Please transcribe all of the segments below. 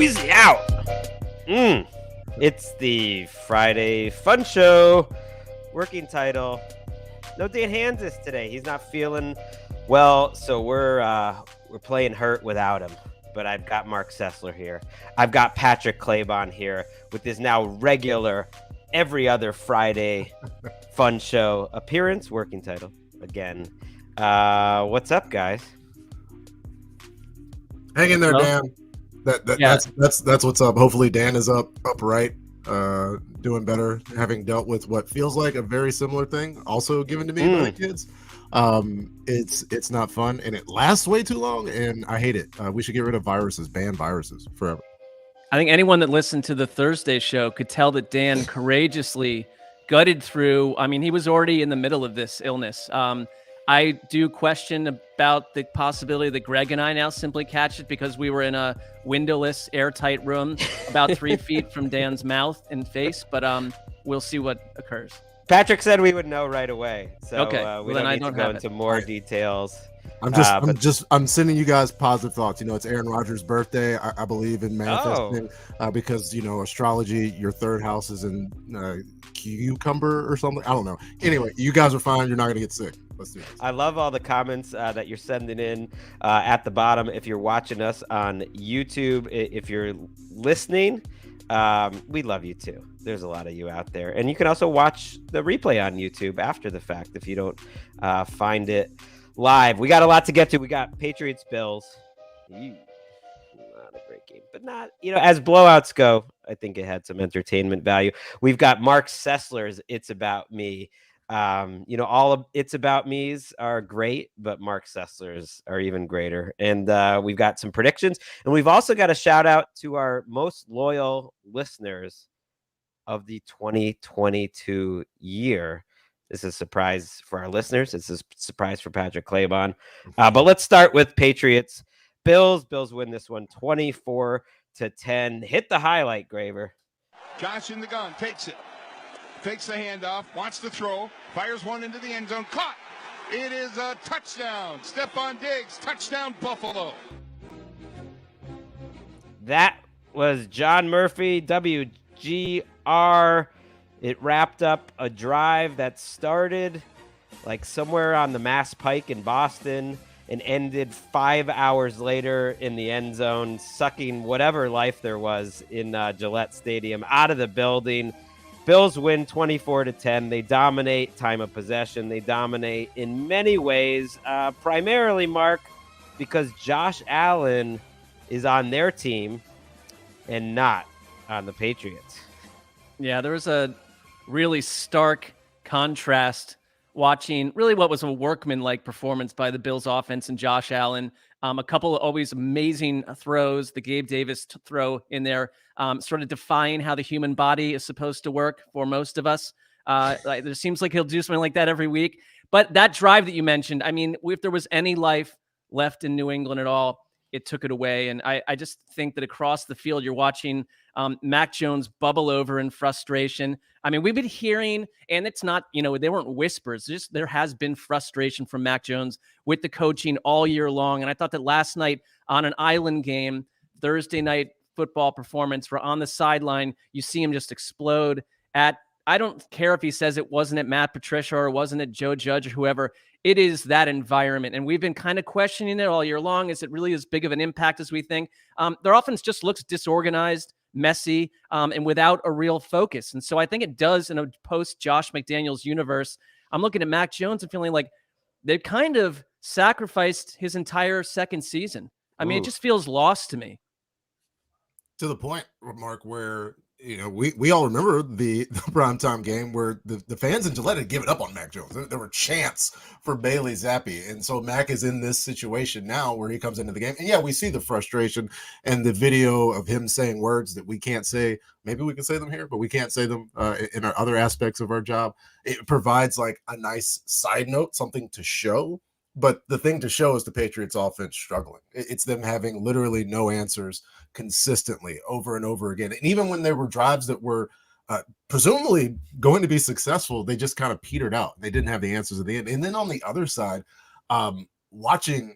Wheezy out. It's the Friday Fun Show. Working title. No Dan Hanzus today. He's not feeling well, so we're playing hurt without him. But I've got Marc Sessler here. I've got Patrick Claybon here with his now regular every other Friday Fun Show appearance. Working title again. What's up, guys? Hang in there, Dan. That's what's up. Hopefully Dan is upright, doing better, having dealt with what feels like a very similar thing, also given to me by the kids. It's not fun, and it lasts way too long, and I hate it. We should get rid of viruses, ban viruses forever. I think anyone that listened to the Thursday show could tell that Dan courageously gutted through. I mean, he was already in the middle of this illness. I do question about the possibility that Gregg and I now simply catch it because we were in a windowless, airtight room about 3 feet from Dan's mouth and face, but we'll see what occurs. Patrick said we would know right away, so okay. We don't need to go into more details. I'm sending you guys positive thoughts. You know, it's Aaron Rodgers' birthday. I believe in manifesting because, you know, astrology, your third house is in cucumber or something. I don't know. Anyway, you guys are fine. You're not going to get sick. Let's do this. I love all the comments that you're sending in at the bottom. If you're watching us on YouTube, if you're listening, we love you too. There's a lot of you out there. And you can also watch the replay on YouTube after the fact if you don't find it live. We got a lot to get to. We got Patriots Bills. Not a great game, but not, you know, as blowouts go, I think it had some entertainment value. We've got Marc Sessler's It's About Me. You know, all of It's About Me's are great, but Marc Sessler's are even greater. And we've got some predictions, and we've also got a shout out to our most loyal listeners of the 2022 year. This is a surprise for our listeners. It's a surprise for Patrick Claybon. But let's start with Patriots. Bills win this one 24-10. Hit the highlight, Graver. Josh in the gun, takes it. Fakes the handoff, wants to throw, fires one into the end zone, caught. It is a touchdown. Stephon Diggs, touchdown Buffalo. That was John Murphy, WGR. It wrapped up a drive that started like somewhere on the Mass Pike in Boston and ended 5 hours later in the end zone, sucking whatever life there was in Gillette Stadium out of the building. Bills win 24-10. They dominate time of possession. They dominate in many ways, primarily, Mark, because Josh Allen is on their team and not on the Patriots. Yeah, there was a really stark contrast watching really what was a workman-like performance by the Bills offense and Josh Allen. A couple of always amazing throws, the Gabe Davis throw in there, sort of defying how the human body is supposed to work for most of us. There seems like he'll do something like that every week. But that drive that you mentioned, I mean, if there was any life left in New England at all, it took it away. And I just think that across the field, you're watching Mac Jones bubble over in frustration. I mean, we've been hearing, and it's not, you know, they weren't whispers. Just there has been frustration from Mac Jones with the coaching all year long. And I thought that last night on an island game, Thursday night football performance, where on the sideline, you see him just explode at, I don't care if he says it wasn't at Matt Patricia or wasn't at Joe Judge or whoever. It is that environment. And we've been kind of questioning it all year long. Is it really as big of an impact as we think? Their offense just looks disorganized, messy, and without a real focus. And so I think it does in a post-Josh McDaniels universe. I'm looking at Mac Jones and feeling like they've kind of sacrificed his entire second season. I mean, It just feels lost to me. To the point, Mark, where, you know, we all remember the primetime game where the fans in Gillette had given up on Mac Jones. There were chants for Bailey Zappi. And so Mac is in this situation now where he comes into the game. And yeah, we see the frustration and the video of him saying words that we can't say. Maybe we can say them here, but we can't say them in our other aspects of our job. It provides like a nice side note, something to show. But the thing to show is the Patriots offense struggling. It's them having literally no answers consistently over and over again. And even when there were drives that were presumably going to be successful, they just kind of petered out. They didn't have the answers at the end. And then on the other side, watching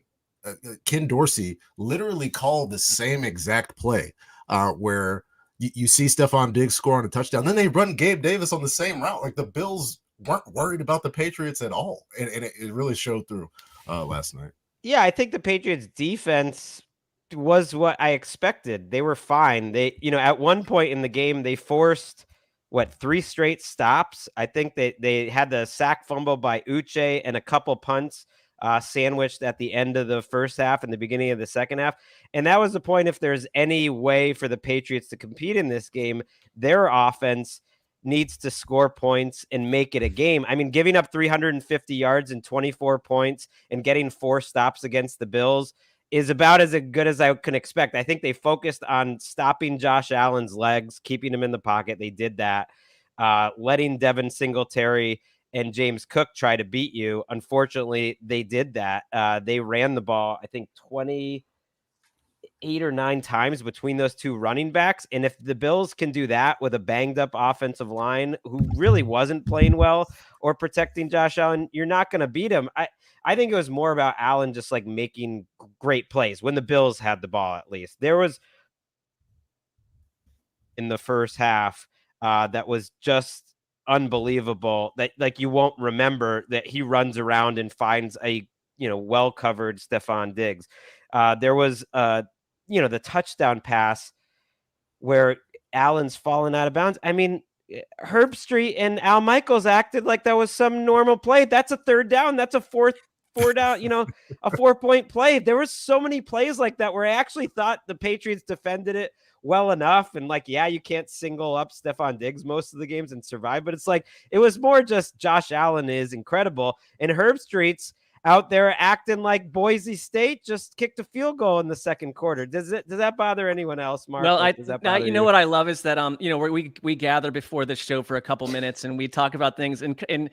Ken Dorsey literally call the same exact play where you see Stephon Diggs score on a touchdown. Then they run Gabe Davis on the same route. Like the Bills weren't worried about the Patriots at all. And it really showed through last night. Yeah, I think the Patriots defense was what I expected. They were fine. They, at one point in the game, they forced 3 straight stops. I think they had the sack fumble by Uche and a couple punts sandwiched at the end of the first half and the beginning of the second half. And that was the point. If there's any way for the Patriots to compete in this game, their offense needs to score points and make it a game. I mean, giving up 350 yards and 24 points and getting 4 stops against the Bills is about as good as I can expect. I think they focused on stopping Josh Allen's legs, keeping him in the pocket. They did that. Letting Devin Singletary and James Cook try to beat you. Unfortunately, they did that. They ran the ball, I think, 28 or 9 times between those two running backs. And if the Bills can do that with a banged up offensive line who really wasn't playing well or protecting Josh Allen, you're not going to beat him. I think it was more about Allen just like making great plays when the Bills had the ball. At least there was in the first half that was just unbelievable, that like you won't remember that he runs around and finds a well covered Stephon Diggs. There was the touchdown pass where Allen's fallen out of bounds. I mean, Herbstreit and Al Michaels acted like that was some normal play. That's a third down. That's a four down, a 4-point play. There was so many plays like that where I actually thought the Patriots defended it well enough. And you can't single up Stephon Diggs most of the games and survive, but it's like, it was more just Josh Allen is incredible. And Herbstreit's out there acting like Boise State just kicked a field goal in the second quarter. Does that bother anyone else, Mark? Well, you what I love is that we gather before the show for a couple minutes and we talk about things, and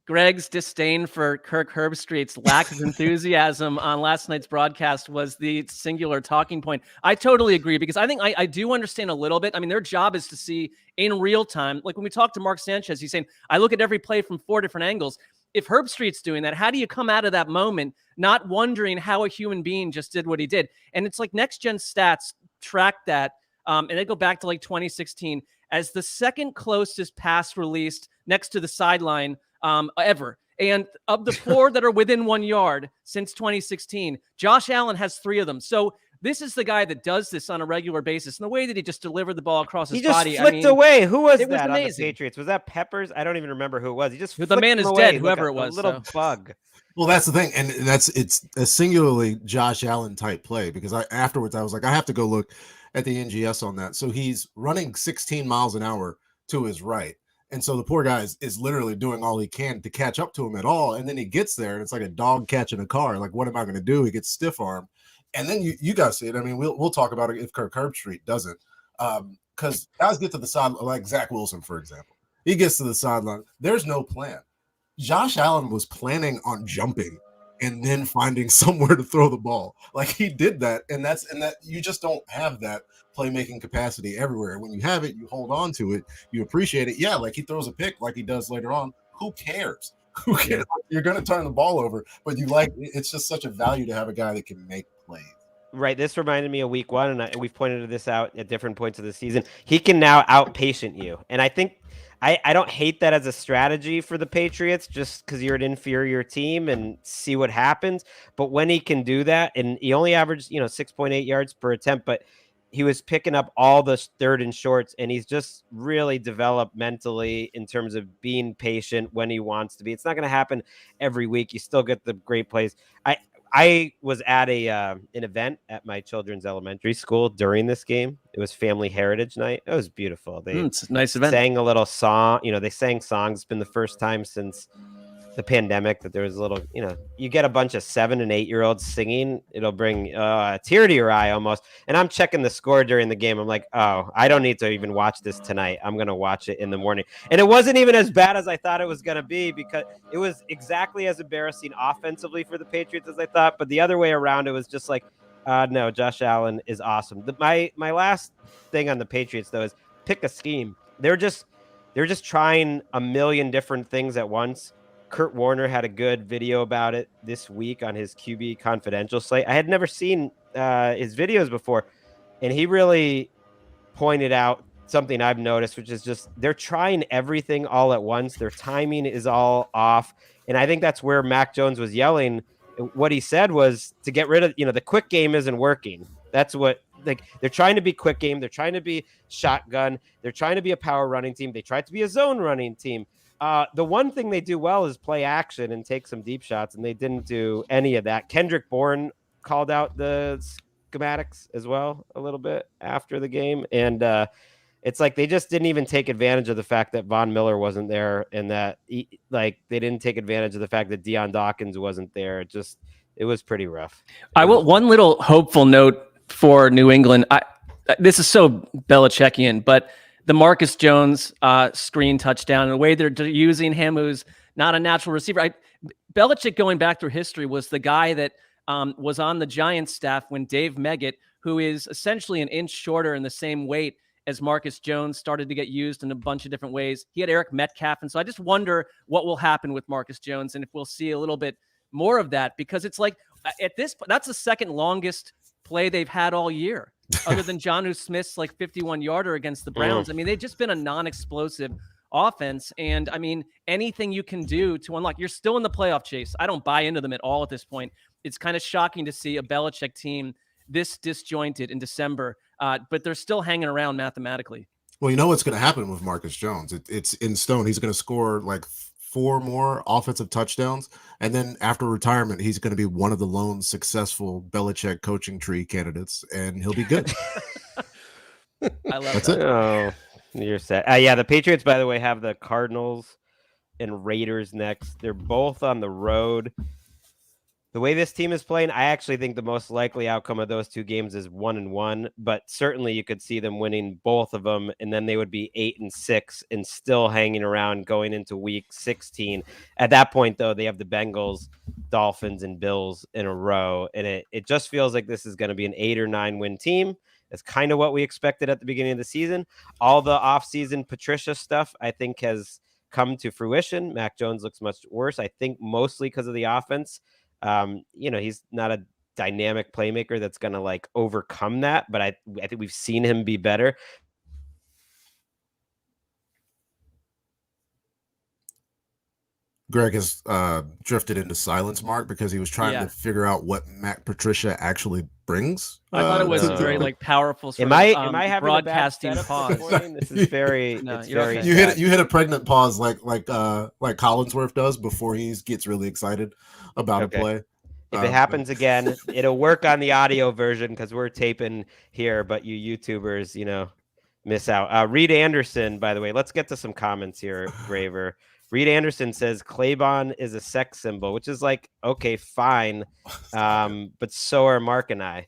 Gregg's disdain for Kirk Herbstreit's lack of enthusiasm on last night's broadcast was the singular talking point. I totally agree, because I think I do understand a little bit. I mean, their job is to see in real time. Like when we talk to Mark Sanchez, he's saying, I look at every play from 4 different angles. If Herbstreit's doing that, how do you come out of that moment not wondering how a human being just did what he did? And it's like Next Gen Stats track that, and they go back to like 2016 as the second closest pass released next to the sideline ever. And of the 4 that are within 1 yard since 2016, Josh Allen has 3 of them. So this is the guy that does this on a regular basis. And the way that he just delivered the ball across his body. He just flicked away. Who was that amazing on the Patriots? Was that Peppers? I don't even remember who it was. He just the man is away, dead, whoever it was. A little bug. Well, that's the thing. And it's a singularly Josh Allen type play, because afterwards I was like, I have to go look at the NGS on that. So he's running 16 miles an hour to his right. And so the poor guy is literally doing all he can to catch up to him at all. And then he gets there and it's like a dog catching a car. Like, what am I going to do? He gets stiff armed. And then you guys see it. I mean, we'll talk about it if Kirk Herbstreit doesn't. Because guys get to the side, like Zach Wilson, for example. He gets to the sideline. There's no plan. Josh Allen was planning on jumping and then finding somewhere to throw the ball. Like, he did that. And that you just don't have that playmaking capacity everywhere. When you have it, you hold on to it. You appreciate it. Yeah, like he throws a pick like he does later on. Who cares? Who cares? You're going to turn the ball over, but it's just such a value to have a guy that can make plays. Right. This reminded me of week 1, and we've pointed this out at different points of the season. He can now out-patient you. And I think I don't hate that as a strategy for the Patriots, just because you're an inferior team and see what happens. But when he can do that, and he only averaged 6.8 yards per attempt, but he was picking up all the third and shorts, and he's just really developed mentally in terms of being patient when he wants to be. It's not going to happen every week. You still get the great plays. I was at an event at my children's elementary school during this game. It was Family Heritage Night. It was beautiful. It's a nice event. Sang a little song. They sang songs. It's been the first time since the pandemic that there was a little, you get a bunch of 7 and 8-year-olds singing, it'll bring a tear to your eye almost. And I'm checking the score during the game. I'm like, oh, I don't need to even watch this tonight. I'm going to watch it in the morning. And it wasn't even as bad as I thought it was going to be, because it was exactly as embarrassing offensively for the Patriots as I thought. But the other way around, it was just like, no, Josh Allen is awesome. My last thing on the Patriots, though, is pick a scheme. They're just trying a million different things at once. Kurt Warner had a good video about it this week on his QB Confidential slate. I had never seen his videos before, and he really pointed out something I've noticed, which is just they're trying everything all at once. Their timing is all off. And I think that's where Mac Jones was yelling. What he said was to get rid of, the quick game isn't working. That's what, like, they're trying to be quick game. They're trying to be shotgun. They're trying to be a power running team. They tried to be a zone running team. The one thing they do well is play action and take some deep shots, and they didn't do any of that. Kendrick Bourne called out the schematics as well a little bit after the game. And it's like they just didn't even take advantage of the fact that Von Miller wasn't there, and that they didn't take advantage of the fact that Deion Dawkins wasn't there. It was pretty rough. One little hopeful note for New England. This is so Belichickian, but the Marcus Jones screen touchdown and the way they're using him, who's not a natural receiver. Belichick, going back through history, was the guy that was on the Giants staff when Dave Meggett, who is essentially an inch shorter and the same weight as Marcus Jones, started to get used in a bunch of different ways. He had Eric Metcalf. And so I just wonder what will happen with Marcus Jones and if we'll see a little bit more of that, because it's like at this point, that's the second longest play they've had all year, other than Jonnu Smith's 51-yarder against the Browns. I mean, they've just been a non-explosive offense. And I mean, anything you can do to unlock, you're still in the playoff chase. I don't buy into them at all at this point. It's kind of shocking to see a Belichick team this disjointed in December, but they're still hanging around mathematically. Well, you know what's going to happen with Marcus Jones. It's in stone. He's going to score 4 more offensive touchdowns, and then after retirement, he's going to be one of the lone successful Belichick coaching tree candidates, and he'll be good. I love That's that. it. Oh, you're set. Yeah, the Patriots, by the way, have the Cardinals and Raiders next. They're both on the road. The way this team is playing, I actually think the most likely outcome of those two games is 1-1, but certainly you could see them winning both of them, and then they would be 8-6 and still hanging around going into week 16. At that point, though, they have the Bengals, Dolphins, and Bills in a row, and it just feels like this is going to be an 8 or 9 win team. That's kind of what we expected at the beginning of the season. All the offseason Patricia stuff, I think, has come to fruition. Mac Jones looks much worse, I think, mostly because of the offense. He's not a dynamic playmaker that's going to overcome that, but I think we've seen him be better. Gregg has drifted into silence, Mark, because he was trying to figure out what Mac Patricia actually brings. I thought it was a very powerful sort am I having broadcasting a bad pause. This is very. No, it's very. okay. You hit a pregnant pause like Collinsworth does before he gets really excited about a play. If it happens again, it'll work on the audio version because we're taping here, but you YouTubers, miss out. Reed Anderson, by the way, let's get to some comments here, Graver. Reed Anderson says Claybon is a sex symbol, which is okay, fine. But so are Mark and I.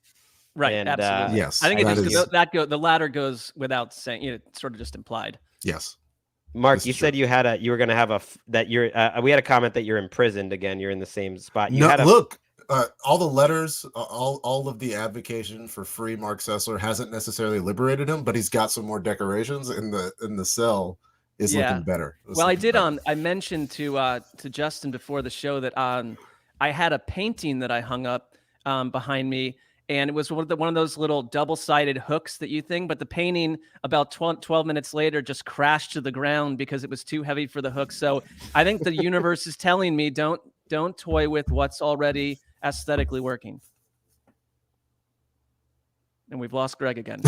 Right. And, absolutely. Yes. I think the latter goes without saying, it's sort of just implied. Yes. Mark, you said you were going to have we had a comment that you're imprisoned again. You're in the same spot. All the letters, all of the advocacy for free Marc Sessler hasn't necessarily liberated him, but he's got some more decorations in the cell. Is looking better. I mentioned to Justin before the show that I had a painting that I hung up behind me, and it was one of those little double-sided hooks that you think, but the painting about 12 minutes later just crashed to the ground because it was too heavy for the hook. So I think the universe is telling me don't toy with what's already aesthetically working. And we've lost Gregg again.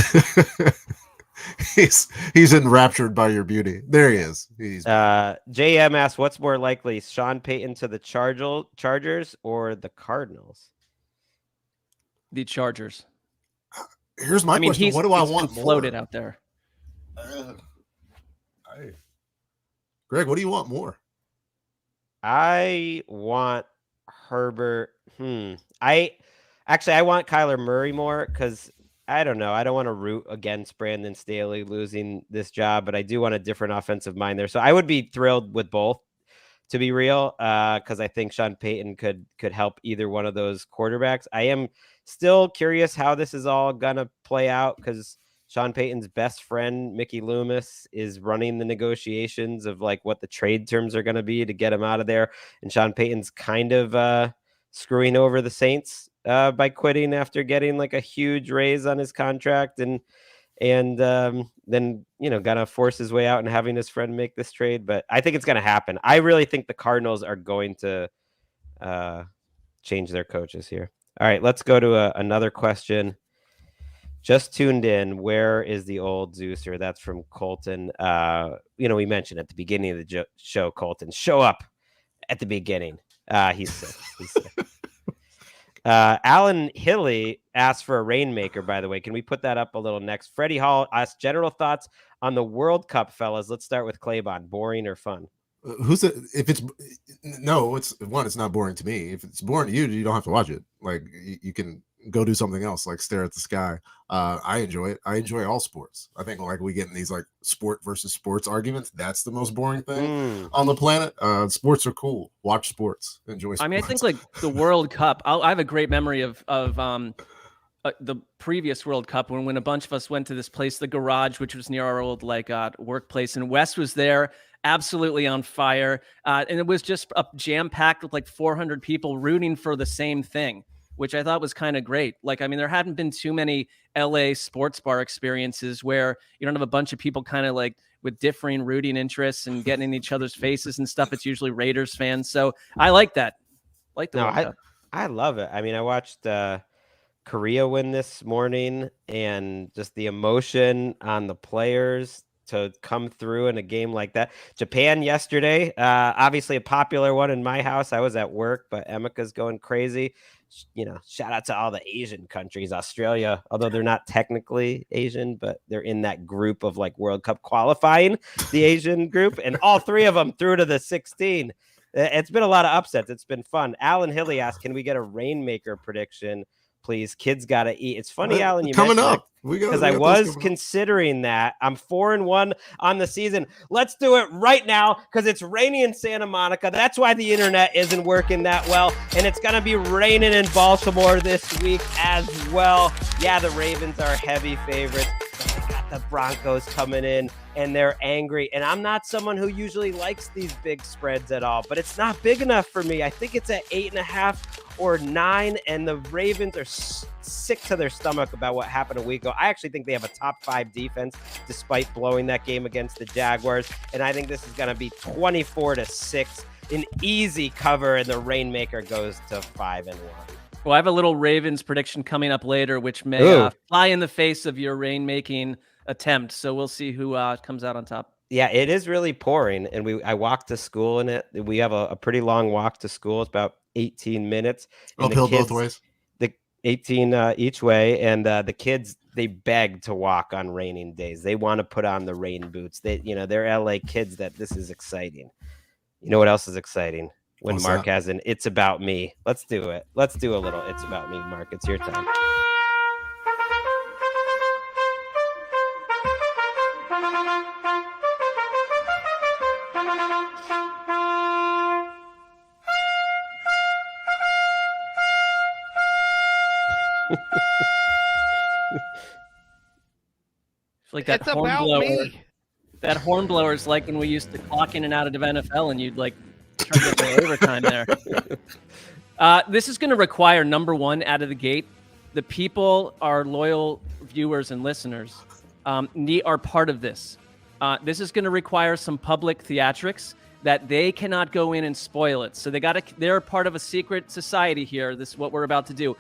He's enraptured by your beauty. There he is. JM asks, what's more likely, Sean Payton to the Chargers or the Cardinals? The Chargers. Here's my question. What do I want more? Floated out there. Greg, what do you want more? I want Herbert. I want Kyler Murray more because I don't know. I don't want to root against Brandon Staley losing this job, but I do want a different offensive mind there. So I would be thrilled with both, to be real, because I think Sean Payton could help either one of those quarterbacks. I am still curious how this is all gonna play out because Sean Payton's best friend, Mickey Loomis, is running the negotiations of what the trade terms are going to be to get him out of there. And Sean Payton's kind of screwing over the Saints by quitting after getting a huge raise on his contract. And and then gonna force his way out and having his friend make this trade. But I think it's gonna happen. I really think the Cardinals are going to change their coaches here. All right, let's go to another question. Just tuned in. Where is the old Zeuser? That's from Colton. We mentioned at the beginning of the show, Colton, show up at the beginning. He's sick. He's sick. Alan Hilly asked for a rainmaker, by the way. Can we put that up a little next? Freddie Hall asked general thoughts on the World Cup, fellas. Let's start with Claybon. Boring or fun? It's not boring to me. If it's boring to you, you don't have to watch it. Like you can go do something else, like stare at the sky. I enjoy it. I enjoy all sports. I think like we get in these like sport versus sports arguments. That's the most boring thing on the planet. Sports are cool. Watch sports. Enjoy sports. I mean, I think like the World Cup, I have a great memory of the previous World Cup when a bunch of us went to this place, the Garage, which was near our old workplace, and Wes was there, absolutely on fire. And it was just jam-packed with like 400 people rooting for the same thing, which I thought was kind of great. Like, I mean, there hadn't been too many LA sports bar experiences where you don't have a bunch of people kind of like with differing rooting interests and getting in each other's faces and stuff. It's usually Raiders fans. So I like that. I love it. I mean, I watched Korea win this morning, and just the emotion on the players to come through in a game like that. Japan yesterday, obviously a popular one in my house. I was at work, but Emika's going crazy. Shout out to all the Asian countries. Australia, although they're not technically Asian, but they're in that group of like World Cup qualifying, the Asian group, and all three of them through to the 16. It's been a lot of upsets. It's been fun. Alan Hilly asked, can we get a rainmaker prediction, please? Kids gotta eat. It's funny, Alan, you coming mentioned up because I was considering that. I'm 4-1 on the season. Let's do it right now because it's rainy in Santa Monica. That's why the internet isn't working that well, and it's gonna be raining in Baltimore this week as well. Yeah, the Ravens are heavy favorites, but they got the Broncos coming in, and they're angry. And I'm not someone who usually likes these big spreads at all, but it's not big enough for me. I think it's at 8.5 or 9, and the Ravens are sick to their stomach about what happened a week ago. I actually think they have a top 5 defense despite blowing that game against the Jaguars, and I think this is going to be 24-6, an easy cover, and the rainmaker goes to 5-1. Well, I have a little Ravens prediction coming up later, which may fly in the face of your rain-making attempt. So we'll see who comes out on top. Yeah, it is really pouring, and I walked to school in it. We have a pretty long walk to school. It's about 18 minutes. Uphill both ways. The 18 each way, and the kids, they beg to walk on raining days. They want to put on the rain boots. They're LA kids. That this is exciting. You know what else is exciting? When What's Mark that? has an "It's About Me." Let's do it. Let's do a little "It's About Me," Mark. It's your time. Like that It's horn about blower. me. That horn blower is like when we used to clock in and out of the NFL, and you'd like try to get the overtime there. This is going to require, number one, out of the gate, the people, our loyal viewers and listeners, are part of this. This is going to require some public theatrics that they cannot go in and spoil it. So they're part of a secret society here. This is what we're about to do.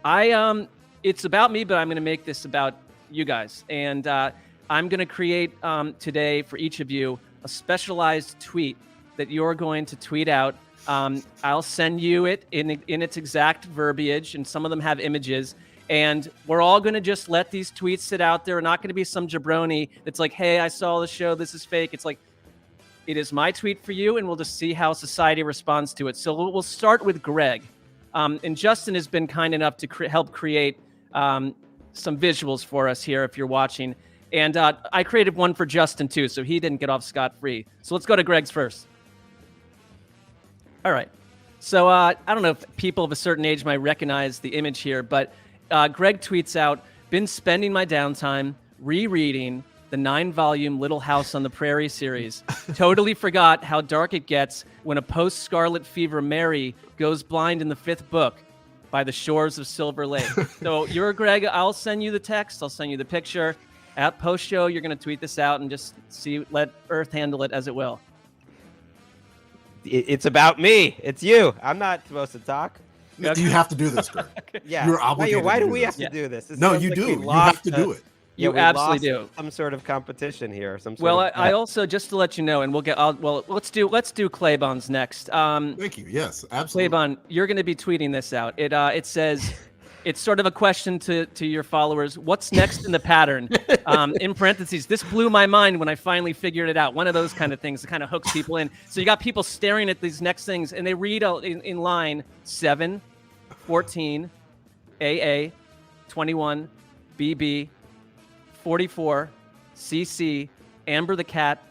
It's about me, but I'm going to make this about you guys. And I'm going to create today for each of you a specialized tweet that you're going to tweet out. I'll send you it in its exact verbiage, and some of them have images. And we're all going to just let these tweets sit out there. Not going to be some jabroni that's like, hey, I saw the show. This is fake. It's like, it is my tweet for you, and we'll just see how society responds to it. So we'll start with Gregg. And Justin has been kind enough to help create some visuals for us here if you're watching. And I created one for Justin, too, so he didn't get off scot-free. So let's go to Gregg's first. All right. So I don't know if people of a certain age might recognize the image here, but Gregg tweets out, been spending my downtime rereading the 9-volume Little House on the Prairie series. Totally forgot how dark it gets when a post-Scarlet Fever Mary goes blind in the 5th book by the shores of Silver Lake. So you're Gregg. I'll send you the text. I'll send you the picture. At post show, you're going to tweet this out and just let Earth handle it as it will. It's about me. It's you. I'm not supposed to talk. You have to do this, Greg. Yeah. You're obligated. Why do to we do have this. to do this? This No, sounds you like do. we You have lost to do it. You we absolutely lost do. some sort of competition here. I also, just to let you know, and let's do Claybon's next. Thank you. Yes, absolutely. Claybon, you're going to be tweeting this out. It says, it's sort of a question to your followers. What's next in the pattern? In parentheses, this blew my mind when I finally figured it out. One of those kind of things that kind of hooks people in. So you got people staring at these next things, and they read in line 7, 14, AA, 21, BB, 44, CC, Amber the Cat,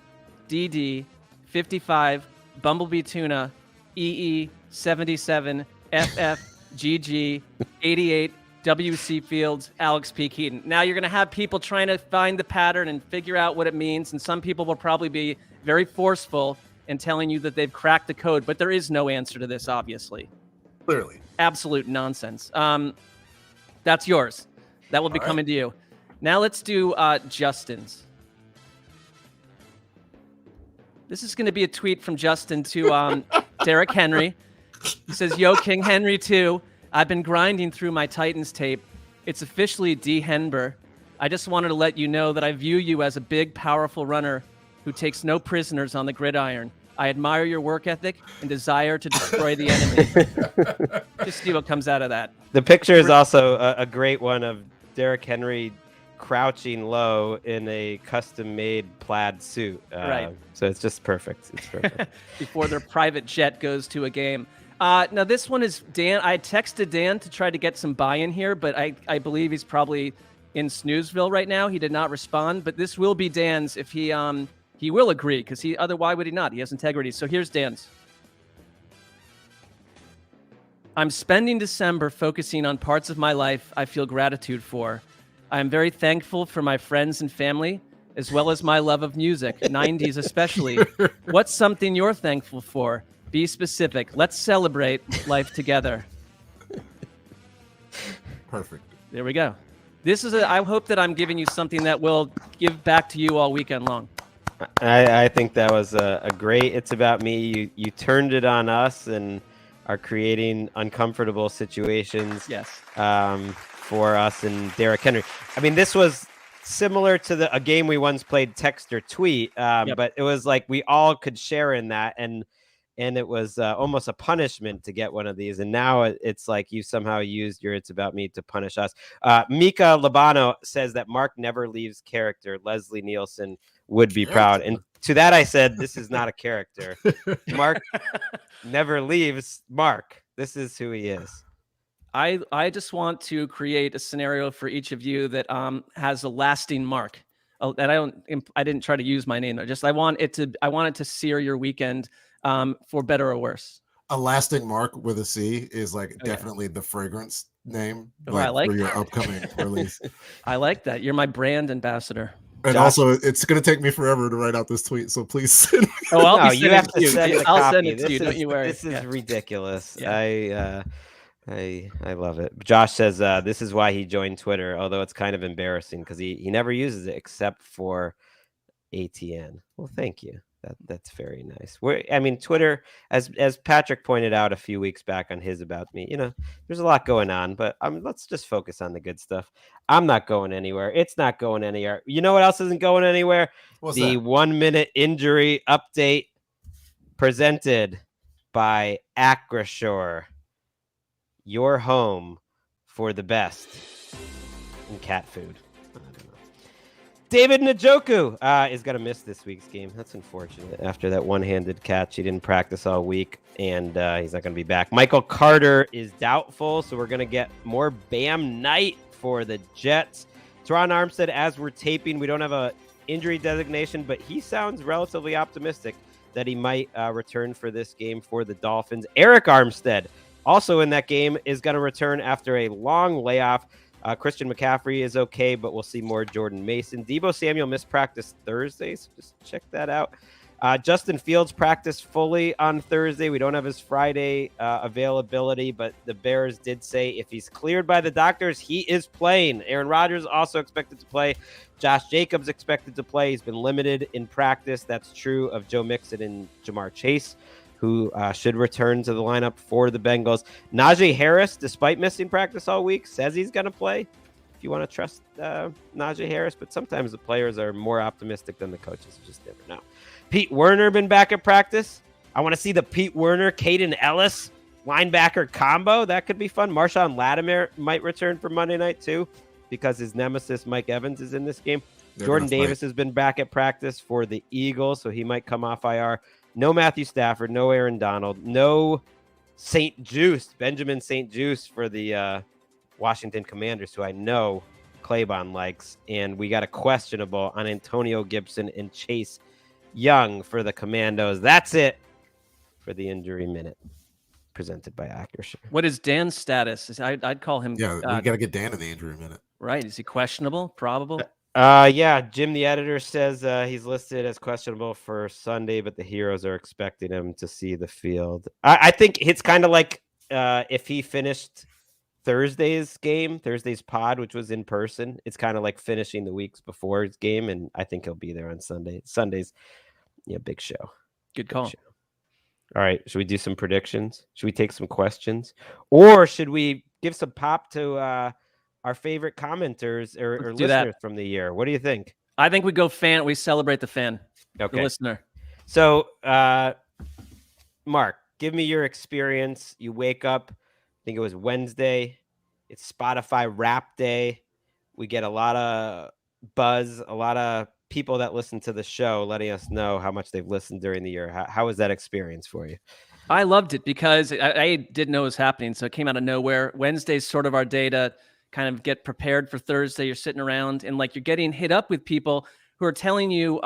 DD, 55, Bumblebee Tuna, EE, 77, FF, GG, 88, WC Fields, Alex P. Keaton. Now you're going to have people trying to find the pattern and figure out what it means, and some people will probably be very forceful in telling you that they've cracked the code, but there is no answer to this, obviously. Clearly. Absolute nonsense. That's yours. That will be coming to you. Now let's do Justin's. This is going to be a tweet from Justin to Derrick Henry. He says, "Yo, King Henry 2, I've been grinding through my Titans tape. It's officially D. Henber. I just wanted to let you know that I view you as a big, powerful runner who takes no prisoners on the gridiron. I admire your work ethic and desire to destroy the enemy." Just see what comes out of that. The picture is also a great one of Derrick Henry crouching low in a custom-made plaid suit. Right. So it's just perfect. It's perfect. Before their private jet goes to a game. Now, this one is Dan. I texted Dan to try to get some buy-in here, but I believe he's probably in Snoozeville right now. He did not respond, but this will be Dan's if he will agree, because why would he not? He has integrity. So here's Dan's. I'm spending December focusing on parts of my life I feel gratitude for. I am very thankful for my friends and family, as well as my love of music, 90s especially. What's something you're thankful for? Be specific. Let's celebrate life together. Perfect. There we go. I hope that I'm giving you something that will give back to you all weekend long. I think that was a great It's About Me. You turned it on us and are creating uncomfortable situations. Yes. For us and Derrick Henry. I mean, this was similar to a game we once played, text or tweet, but it was like we all could share in that, and it was almost a punishment to get one of these. And now it's like you somehow used your It's About Me to punish us. Mika Labano says that Mark never leaves character. Leslie Nielsen would be proud. And to that I said, this is not a character. Mark never leaves Mark. This is who he is. I just want to create a scenario for each of you that has a lasting mark. And I didn't try to use my name. I want it to sear your weekend for better or worse. A lasting mark with a C is definitely the fragrance name I like for your upcoming release. I like that. You're my brand ambassador. And Josh? also, it's going to take me forever to write out this tweet, so please send me. Oh, I'll be you have to send the I'll copy. send it to you. Don't you worry. This is ridiculous. Yeah. I love it. Josh says this is why he joined Twitter, although it's kind of embarrassing because he never uses it except for ATN. Well, thank you. That's very nice. Twitter, as Patrick pointed out a few weeks back on his About Me, there's a lot going on, but let's just focus on the good stuff. I'm not going anywhere. It's not going anywhere. You know what else isn't going anywhere? What's the that? 1 minute injury update presented by Acrashore. Your home for the best in cat food. I don't know. David Njoku is going to miss this week's game. That's unfortunate. After that one-handed catch, he didn't practice all week, and he's not going to be back. Michael Carter is doubtful, so we're going to get more Bam night for the Jets. Teron Armstead, as we're taping, we don't have a injury designation, but he sounds relatively optimistic that he might return for this game for the Dolphins. Eric Armstead, also in that game, is going to return after a long layoff. Christian McCaffrey is okay, but we'll see more Jordan Mason. Deebo Samuel missed practice Thursday, so just check that out. Justin Fields practiced fully on Thursday. We don't have his Friday availability, but the Bears did say if he's cleared by the doctors, he is playing. Aaron Rodgers also expected to play. Josh Jacobs expected to play. He's been limited in practice. That's true of Joe Mixon and Jamar Chase, who should return to the lineup for the Bengals. Najee Harris, despite missing practice all week, says he's going to play. If you want to trust Najee Harris, but sometimes the players are more optimistic than the coaches. You just never know. Pete Werner been back at practice. I want to see the Pete Werner, Caden Ellis linebacker combo. That could be fun. Marshawn Lattimore might return for Monday night too, because his nemesis Mike Evans is in this game. Jordan Davis has been back at practice for the Eagles, so he might come off IR. No Matthew Stafford, no Aaron Donald, no Benjamin St. Juice for the Washington Commanders, who I know Claybon likes. And we got a questionable on Antonio Gibson and Chase Young for the Commandos. That's it for the Injury Minute presented by Accuracy. What is Dan's status? I'd call him. Yeah, we got to get Dan in the Injury Minute. Right. Is he questionable? Probable? Yeah, Jim, the editor, says he's listed as questionable for Sunday, but the Heroes are expecting him to see the field. I think it's kind of like if he finished Thursday's pod, which was in person. It's kind of like finishing the weeks before his game, and I think he'll be there on Sunday. Sunday's big show. Good call. Show. All right, should we do some predictions? Should we take some questions, or should we give some pop to our favorite commenters or listeners from the year? What do you think? I think we go fan. We celebrate the fan, the listener. So, Mark, give me your experience. You wake up, I think it was Wednesday. It's Spotify Wrap Day. We get a lot of buzz, a lot of people that listen to the show letting us know how much they've listened during the year. How was that experience for you? I loved it because I didn't know it was happening, so it came out of nowhere. Wednesday's sort of our day to kind of get prepared for Thursday. You're sitting around and like you're getting hit up with people who are telling you,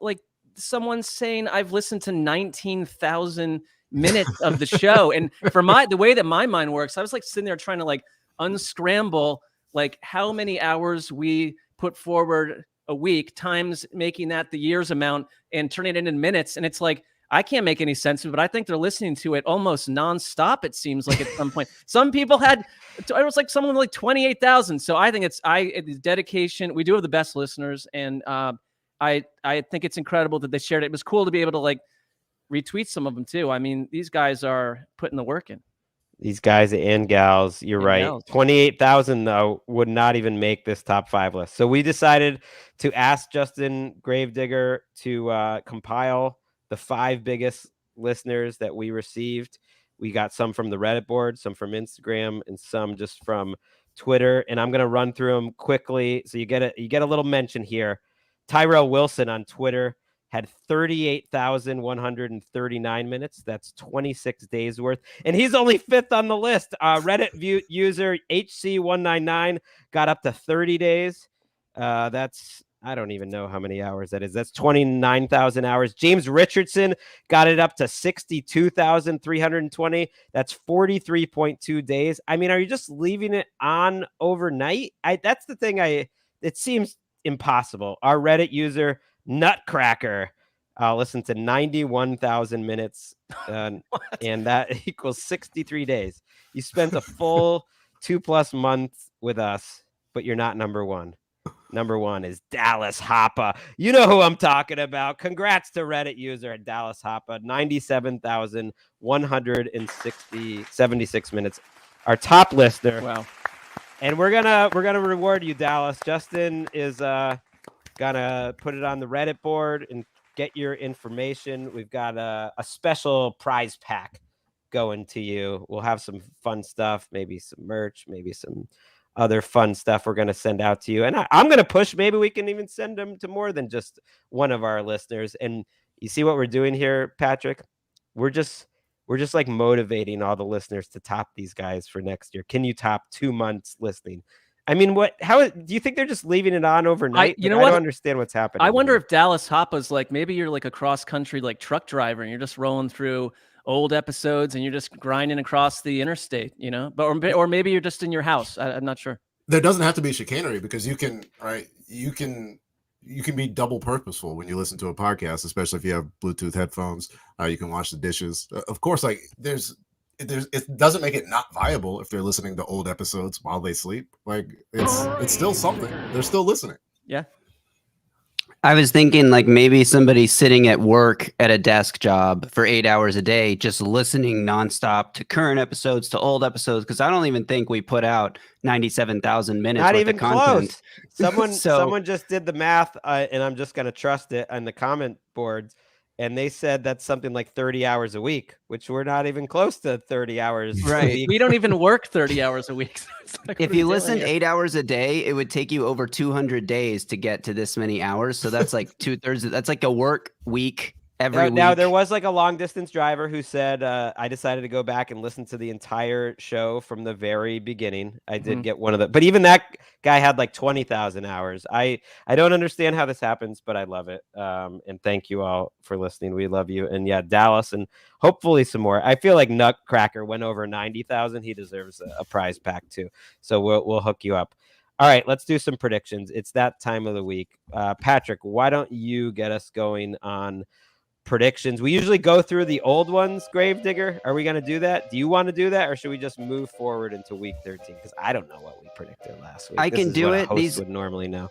like someone's saying, I've listened to 19,000 minutes of the show. And for the way that my mind works, I was like sitting there trying to like unscramble like how many hours we put forward a week times making that the year's amount and turning it into minutes. And it's like, I can't make any sense of it, but I think they're listening to it almost nonstop. It seems like at some point, some people it was like someone like 28,000. So I think it's dedication. We do have the best listeners. And I think it's incredible that they shared it. It was cool to be able to like retweet some of them too. I mean, these guys are putting the work in. These guys and gals, you're right. 28,000 though would not even make this top 5 list. So we decided to ask Justin Gravedigger to compile the 5 biggest listeners that we received. We got some from the Reddit board, some from Instagram, and some just from Twitter. And I'm going to run through them quickly. So you get a little mention here. Tyrell Wilson on Twitter had 38,139 minutes. That's 26 days worth. And he's only 5th on the list. Reddit user HC199 got up to 30 days. That's, I don't even know how many hours that is. That's 29,000 hours. James Richardson got it up to 62,320. That's 43.2 days. I mean, are you just leaving it on overnight? That's the thing. It seems impossible. Our Reddit user Nutcracker listened to 91,000 minutes, and that equals 63 days. You spent a full 2+ months with us, but you're not number one. Number one is Dallas Hoppa. You know who I'm talking about. Congrats to Reddit user at Dallas Hoppa. 97,176 minutes. Our top listener. Wow. And we're gonna reward you, Dallas. Justin is gonna put it on the Reddit board and get your information. We've got a special prize pack going to you. We'll have some fun stuff, maybe some merch, maybe some other fun stuff we're going to send out to you. And I'm going to push, maybe we can even send them to more than just one of our listeners. And you see what we're doing here, Patrick? We're just like motivating all the listeners to top these guys for next year. Can you top 2 months listening? I mean, how do you think they're just leaving it on overnight? I don't understand what's happening. I wonder if Dallas Hoppa's like, maybe you're like a cross country, like truck driver, and you're just rolling through old episodes and you're just grinding across the interstate, or maybe you're just in your house. I'm not sure. There doesn't have to be chicanery because you can you can be double purposeful when you listen to a podcast, especially if you have Bluetooth headphones. You can wash the dishes. Of course, like it doesn't make it not viable if they're listening to old episodes while they sleep. Like it's still something. They're still listening. Yeah. I was thinking like maybe somebody sitting at work at a desk job for 8 hours a day, just listening nonstop to current episodes, to old episodes. Cause I don't even think we put out 97,000 minutes. Not worth even of content. close. Someone just did the math, and I'm just going to trust it on the comment boards. And they said that's something like 30 hours a week, which we're not even close to 30 hours. Right. A week. We don't even work 30 hours a week. So it's like, If you listened 8 hours a day, it would take you over 200 days to get to this many hours. So that's like 2/3. That's like a work week every week. Now, there was like a long distance driver who said, I decided to go back and listen to the entire show from the very beginning. I did get one of the, but even that guy had like 20,000 hours. I don't understand how this happens, but I love it. And thank you all for listening. We love you. And yeah, Dallas and hopefully some more. I feel like Nutcracker went over 90,000. He deserves a prize pack too. So we'll hook you up. All right, let's do some predictions. It's that time of the week. Patrick, why don't you get us going on predictions? We usually go through the old ones. Gravedigger, are we going to do that? Do you want to do that, or should we just move forward into week 13? Because I don't know what we predicted last week. I can do it. These would normally know.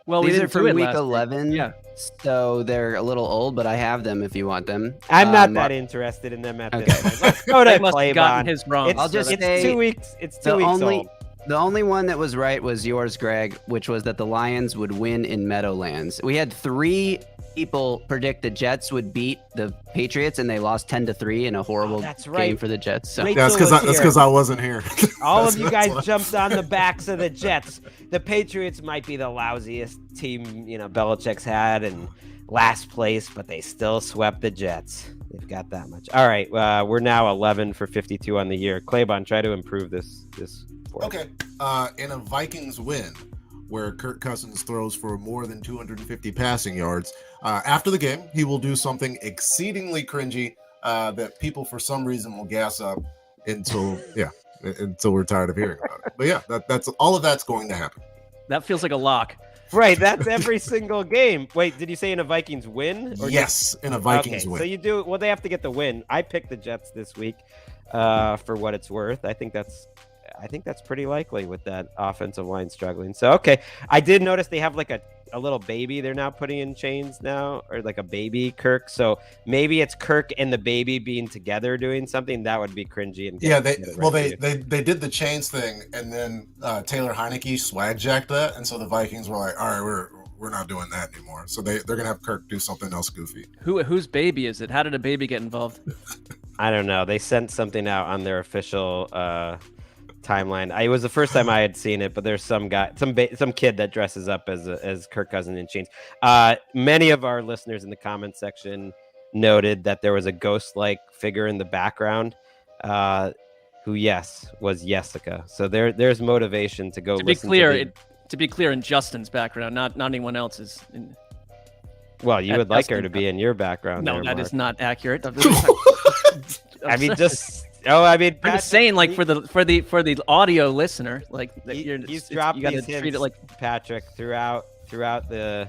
Well, These we are didn't do from it week last 11. week. Yeah. So they're a little old, but I have them if you want them. I'm not that interested in them at this point. Let's go to They must have gotten Claybon. his wrong. It's, I'll just it's say 2 weeks. It's 2 weeks old. The only one that was right was yours, Greg, which was that the Lions would win in Meadowlands. We had 3 people predict the Jets would beat the Patriots, and they lost 10-3 in a horrible game for the Jets. So. Rachel That's because I wasn't here. All of you guys jumped on the backs of the Jets. The Patriots might be the lousiest team, Belichick's had in last place, but they still swept the Jets. They've got that much. All right, we're now 11 for 52 on the year. Claybon, try to improve this. Okay. In a Vikings win, where Kirk Cousins throws for more than 250 passing yards, after the game, he will do something exceedingly cringy that people for some reason will gas up until we're tired of hearing about it. But yeah, that's all of that's going to happen. That feels like a lock. Right, that's every single game. Wait, did you say in a Vikings win? Or yes, in a Vikings win. So you do. Well, they have to get the win. I picked the Jets this week, for what it's worth. I think that's pretty likely with that offensive line struggling. So okay, I did notice they have like a little baby they're now putting in chains now, or like a baby Kirk. So maybe it's Kirk and the baby being together doing something that would be cringy. And they did the chains thing, and then Taylor Heineke swag jacked that, and so the Vikings were like, all right, we're not doing that anymore. So they're gonna have Kirk do something else goofy. Whose baby is it? How did a baby get involved? I don't know. They sent something out on their official timeline. It was the first time I had seen it, but there's some guy, some kid that dresses up as Kirk Cousins in chains. Many of our listeners in the comment section noted that there was a ghost-like figure in the background, who was Jessica. So there's motivation to go. To be clear, in Justin's background, not anyone else's. Well, you would like her to be in your background. No, that Mark. is not accurate. I mean, just. Oh, I mean, I'm just saying, like for the audio listener, like he's dropped you got to these treat it like Patrick throughout the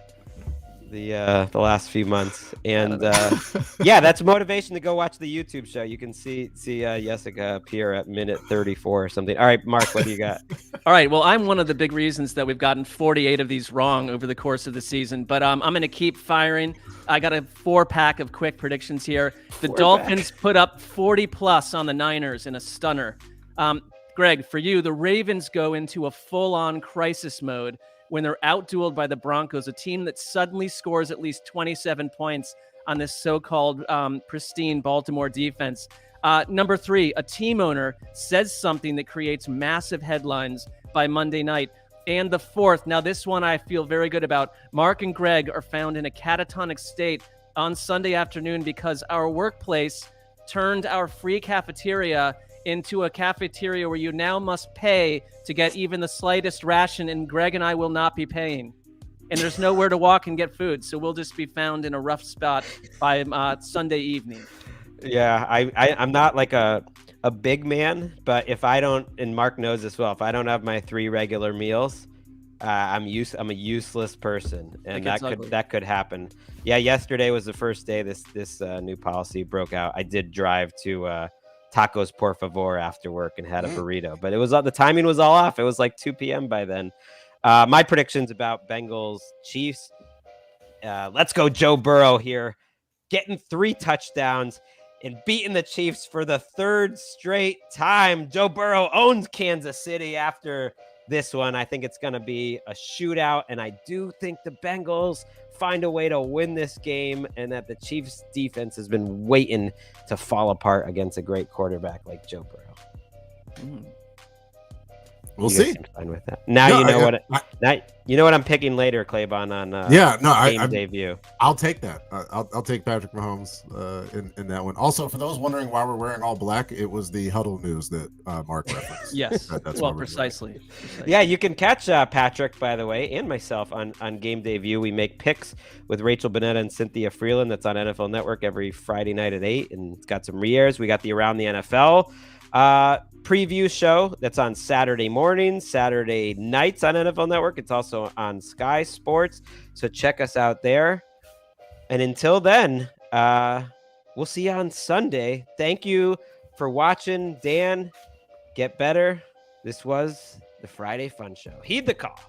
last few months, and that's motivation to go watch the YouTube show. You can see Jessica appear at minute 34 or something. All right, Mark, what do you got? All right, well, I'm one of the big reasons that we've gotten 48 of these wrong over the course of the season, but I'm going to keep firing. I got a 4-pack of quick predictions here. The Dolphins put up 40 plus on the Niners in a stunner. Greg, for you, the Ravens go into a full-on crisis mode when they're outdueled by the Broncos, a team that suddenly scores at least 27 points on this so-called pristine Baltimore defense. Number 3, a team owner says something that creates massive headlines by Monday night. And the 4th, now this one I feel very good about. Mark and Greg are found in a catatonic state on Sunday afternoon because our workplace turned our free cafeteria into a cafeteria where you now must pay to get even the slightest ration, and Greg and I will not be paying. And there's nowhere to walk and get food, so we'll just be found in a rough spot by Sunday evening. Yeah, I'm not like a big man, but if I don't, and Mark knows as well, if I don't have my 3 regular meals, I'm a useless person, and ugly. that could happen. Yeah, yesterday was the first day this new policy broke out. I did drive to Tacos Por Favor after work and had a burrito, but the timing was all off. It was like 2 p.m. by then. My predictions about Bengals Chiefs. Let's go Joe Burrow here, getting 3 touchdowns and beating the Chiefs for the 3rd straight time. Joe Burrow owns Kansas City after this one. I think it's going to be a shootout, and I do think the Bengals find a way to win this game, and that the Chiefs defense has been waiting to fall apart against a great quarterback like Joe Burrow. We'll see. Fine with that. Now no, you know what I'm picking later, Claybon, on game debut. I'll take that. I'll take Patrick Mahomes in that one. Also, for those wondering why we're wearing all black, it was the huddle news that Mark referenced. Yes, that's precisely. Yeah, you can catch Patrick, by the way, and myself on game debut. We make picks with Rachel Bonetta and Cynthia Freeland. That's on NFL Network every Friday night at 8, and it's got some re-airs. We got the Around the NFL preview show that's on Saturday mornings, Saturday nights on NFL Network. It's also on Sky Sports, so check us out there. And until then, we'll see you on Sunday. Thank you for watching. Dan, get better. This was the Friday Fun Show. Heed the call.